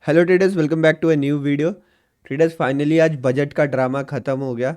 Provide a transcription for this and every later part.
Hello traders, welcome back to a new video. Traders, finally आज budget का drama ख़त्म हो गया।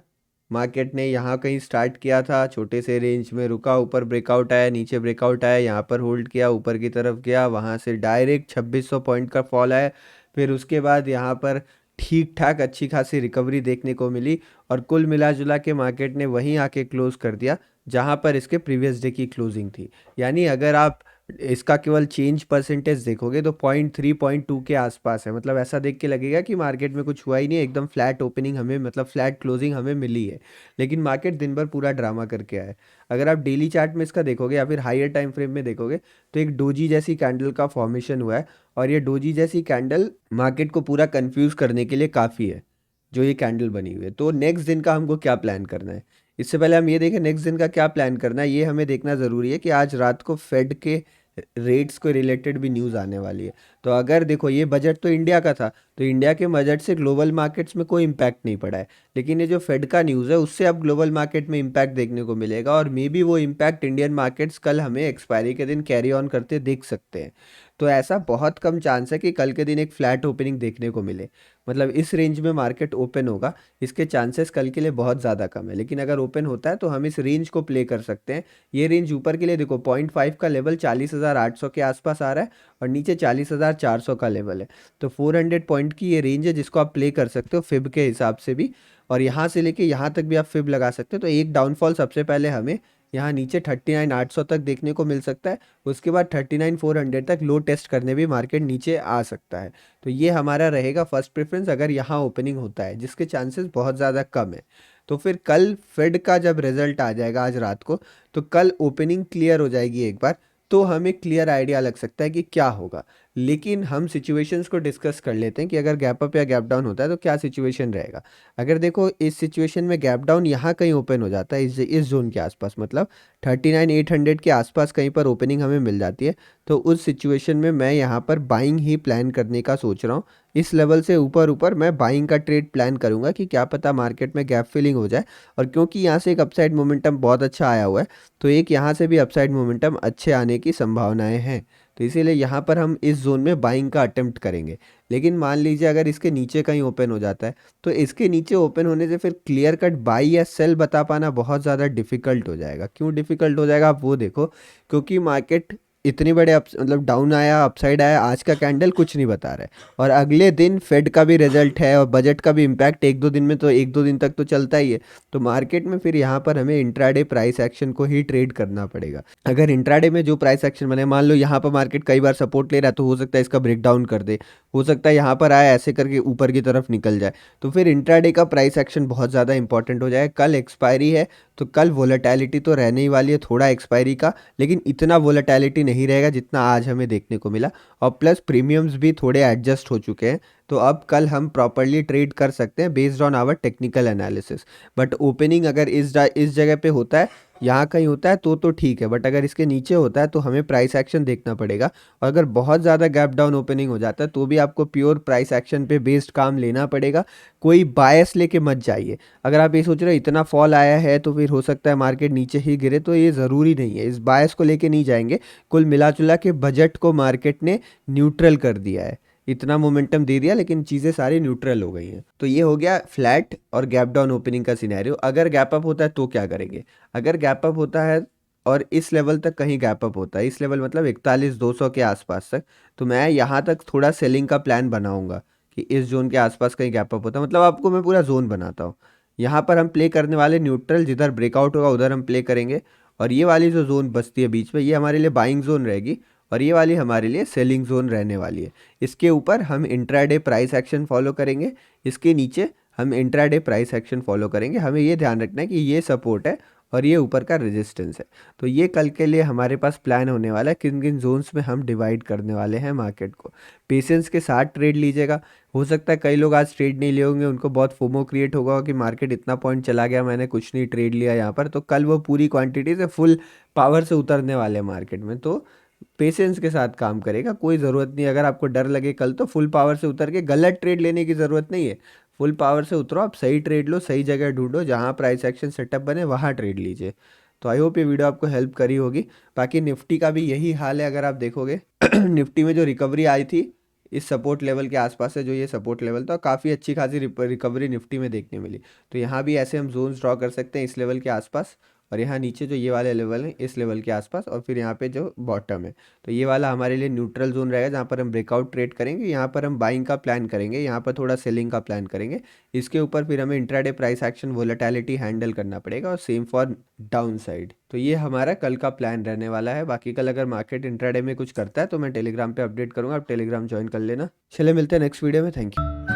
मार्केट ने यहाँ कहीं स्टार्ट किया था, छोटे से रेंज में रुका, ऊपर ब्रेकआउट आया, नीचे ब्रेकआउट आया, यहाँ पर होल्ड किया, ऊपर की तरफ गया, वहाँ से डायरेक्ट 2600 पॉइंट का फॉल आया। फिर उसके बाद यहाँ पर ठीक ठाक अच्छी खासी रिकवरी देखने को मिली और कुल मिला जुला के मार्केट ने वहीं आके क्लोज कर दिया जहाँ पर इसके प्रीवियस डे की क्लोजिंग थी। यानी अगर आप इसका केवल चेंज परसेंटेज देखोगे तो 0.3 0.2 के आसपास है। मतलब ऐसा देख के लगेगा कि मार्केट में कुछ हुआ ही नहीं है, एकदम फ्लैट ओपनिंग हमें, मतलब फ्लैट क्लोजिंग हमें मिली है। लेकिन मार्केट दिन भर पूरा ड्रामा करके आया है। अगर आप डेली चार्ट में इसका देखोगे या फिर हायर टाइम फ्रेम में देखोगे तो एक डोजी जैसी कैंडल का फॉर्मेशन हुआ है। और ये डोजी जैसी कैंडल मार्केट को पूरा कंफ्यूज करने के लिए काफ़ी है, जो ये कैंडल बनी हुई है। तो नेक्स्ट दिन का हमको क्या प्लान करना है, इससे पहले हम ये देखें नेक्स्ट दिन का क्या प्लान करना है। ये हमें देखना ज़रूरी है कि आज रात को फेड के रेट्स को रिलेटेड भी न्यूज़ आने वाली है। तो अगर देखो, ये बजट तो इंडिया का था, तो इंडिया के बजट से ग्लोबल मार्केट्स में कोई इम्पैक्ट नहीं पड़ा है। लेकिन ये जो फेड का न्यूज़ है उससे अब ग्लोबल मार्केट में इम्पैक्ट देखने को मिलेगा और मे बी वो इम्पैक्ट इंडियन मार्केट्स कल हमें एक्सपायरी के दिन कैरी ऑन करते देख सकते हैं। तो ऐसा बहुत कम चांस है कि कल के दिन एक फ्लैट ओपनिंग देखने को मिले। मतलब इस रेंज में मार्केट ओपन होगा, इसके चांसेस कल के लिए बहुत ज़्यादा कम है। लेकिन अगर ओपन होता है तो हम इस रेंज को प्ले कर सकते हैं। ये रेंज ऊपर के लिए देखो 0.5 का लेवल 40,800 के आसपास आ रहा है और नीचे 40,400 का लेवल है। तो 400 पॉइंट की ये रेंज है जिसको आप प्ले कर सकते हो फिब के हिसाब से भी। और यहाँ से लेके यहाँ तक भी आप फिब लगा सकते हो। तो एक डाउनफॉल सबसे पहले हमें यहाँ नीचे 39,800 तक देखने को मिल सकता है। उसके बाद 39,400 तक लो टेस्ट करने भी मार्केट नीचे आ सकता है। तो ये हमारा रहेगा फर्स्ट प्रेफरेंस अगर यहाँ ओपनिंग होता है, जिसके चांसेस बहुत ज़्यादा कम है। तो फिर कल फेड का जब रिजल्ट आ जाएगा आज रात को, तो कल ओपनिंग क्लियर हो जाएगी एक बार, तो हमें क्लियर आइडिया लग सकता है कि क्या होगा। लेकिन हम सिचुएशंस को डिस्कस कर लेते हैं कि अगर गैप अप या गैप डाउन होता है तो क्या सिचुएशन रहेगा। अगर देखो इस सिचुएशन में गैप डाउन यहाँ कहीं ओपन हो जाता है, इस जोन के आसपास, मतलब 39,800 के आसपास कहीं पर ओपनिंग हमें मिल जाती है, तो उस सिचुएशन में मैं यहाँ पर बाइंग ही प्लान करने का सोच रहा हूँ। इस लेवल से ऊपर ऊपर मैं बाइंग का ट्रेड प्लान करूँगा कि क्या पता मार्केट में गैप फिलिंग हो जाए। और क्योंकि यहाँ से एक अपसाइड मोमेंटम बहुत अच्छा आया हुआ है, तो एक यहाँ से भी अपसाइड मोमेंटम अच्छे आने की संभावनाएं हैं। तो इसीलिए यहाँ पर हम इस जोन में बाइंग का अटेम्प्ट करेंगे। लेकिन मान लीजिए अगर इसके नीचे कहीं ओपन हो जाता है, तो इसके नीचे ओपन होने से फिर क्लियर कट बाई या सेल बता पाना बहुत ज़्यादा डिफिकल्ट हो जाएगा। क्यों डिफिकल्ट हो जाएगा आप वो देखो, क्योंकि मार्केट इतनी बड़े मतलब डाउन आया, अपसाइड आया, आज का कैंडल कुछ नहीं बता रहा है। और अगले दिन फेड का भी रिजल्ट है और बजट का भी इम्पैक्ट एक दो दिन में, तो एक दो दिन तक तो चलता ही है। तो मार्केट में फिर यहाँ पर हमें इंट्राडे प्राइस एक्शन को ही ट्रेड करना पड़ेगा। अगर इंट्राडे में जो प्राइस एक्शन बने, मान लो यहाँ पर मार्केट कई बार सपोर्ट ले रहा है, तो हो सकता है इसका ब्रेकडाउन कर दे, हो सकता है यहाँ पर आए ऐसे करके ऊपर की तरफ निकल जाए। तो फिर इंट्राडे का प्राइस एक्शन बहुत ज़्यादा इंपॉर्टेंट हो जाए। कल एक्सपायरी है, तो कल वोलेटैलिटी तो रहने ही वाली है थोड़ा एक्सपायरी का, लेकिन इतना वोलेटैलिटी नहीं रहेगा जितना आज हमें देखने को मिला। और प्लस प्रीमियम्स भी थोड़े एडजस्ट हो चुके हैं, तो अब कल हम प्रॉपरली ट्रेड कर सकते हैं based on our technical analysis. But opening अगर इस जगह पे होता है, यहाँ कहीं होता है तो ठीक है। बट अगर इसके नीचे होता है तो हमें प्राइस एक्शन देखना पड़ेगा। और अगर बहुत ज़्यादा गैप डाउन ओपनिंग हो जाता है तो भी आपको प्योर प्राइस एक्शन पे बेस्ड काम लेना पड़ेगा। कोई बायस लेके मत जाइए। अगर आप ये सोच रहे हो इतना फॉल आया है तो फिर हो सकता है मार्केट नीचे ही गिरे, तो ये ज़रूरी नहीं है, इस बायस को लेके नहीं जाएंगे। कुल मिला जुला के बजट को मार्केट ने न्यूट्रल कर दिया है, इतना मोमेंटम दे दिया लेकिन चीज़ें सारी न्यूट्रल हो गई हैं। तो ये हो गया फ्लैट और गैप डाउन ओपनिंग का सिनेरियो। अगर गैप अप होता है तो क्या करेंगे। अगर गैप अप होता है और इस लेवल तक कहीं गैप अप होता है, इस लेवल मतलब 41,200 के आसपास तक, तो मैं यहाँ तक थोड़ा सेलिंग का प्लान बनाऊंगा कि इस जोन के आसपास कहीं गैप अप होता है। मतलब आपको मैं पूरा जोन बनाता हूँ। यहाँ पर हम प्ले करने वाले न्यूट्रल, जिधर ब्रेकआउट होगा उधर हम प्ले करेंगे। और ये वाली जो जोन बचती है बीच में, ये हमारे लिए बाइंग जोन रहेगी और ये वाली हमारे लिए सेलिंग जोन रहने वाली है। इसके ऊपर हम इंट्राडे प्राइस एक्शन फॉलो करेंगे, इसके नीचे हम इंट्राडे प्राइस एक्शन फॉलो करेंगे। हमें ये ध्यान रखना है कि ये सपोर्ट है और ये ऊपर का रेजिस्टेंस है। तो ये कल के लिए हमारे पास प्लान होने वाला है किन किन जोन्स में हम डिवाइड करने वाले हैं मार्केट को। पेशेंस के साथ ट्रेड लीजिएगा। हो सकता है कई लोग आज ट्रेड नहीं लिए होंगे, उनको बहुत फोमो क्रिएट होगा कि मार्केट इतना पॉइंट चला गया, मैंने कुछ नहीं ट्रेड लिया यहाँ पर, तो कल वो पूरी क्वांटिटी से फुल पावर से उतरने वाले हैं मार्केट में। तो पेशेंस के साथ काम करेगा, कोई ज़रूरत नहीं। अगर आपको डर लगे कल, तो फुल पावर से उतर के गलत ट्रेड लेने की ज़रूरत नहीं है। फुल पावर से उतरो, आप सही ट्रेड लो, सही जगह ढूंढो, जहाँ प्राइस एक्शन सेटअप बने वहाँ ट्रेड लीजिए। तो आई होप ये वीडियो आपको हेल्प करी होगी। बाकी निफ्टी का भी यही हाल है, अगर आप देखोगे निफ्टी में जो रिकवरी आई थी इस सपोर्ट लेवल के आसपास है जो ये सपोर्ट लेवल था, काफ़ी अच्छी खासी रिकवरी निफ्टी में देखने मिली। तो यहाँ भी ऐसे हम जोन्स ड्रॉ कर सकते हैं इस लेवल के आसपास, और यहाँ नीचे जो ये वाले लेवल है इस लेवल के आसपास, और फिर यहाँ पे जो बॉटम है तो ये वाला हमारे लिए न्यूट्रल जोन रहेगा जहाँ पर हम ब्रेकआउट ट्रेड करेंगे। यहाँ पर हम बाइंग का प्लान करेंगे, यहाँ पर थोड़ा सेलिंग का प्लान करेंगे। इसके ऊपर फिर हमें intraday price action volatility handle करना पड़ेगा, और सेम फॉर डाउन साइड। तो ये हमारा कल का प्लान रहने वाला है। बाकी कल अगर मार्केट इंट्राडे में कुछ करता है तो मैं टेलीग्राम पे अपडेट करूँगा, आप टेलीग्राम ज्वाइन कर लेना। चले मिलते हैं नेक्स्ट वीडियो में, थैंक यू।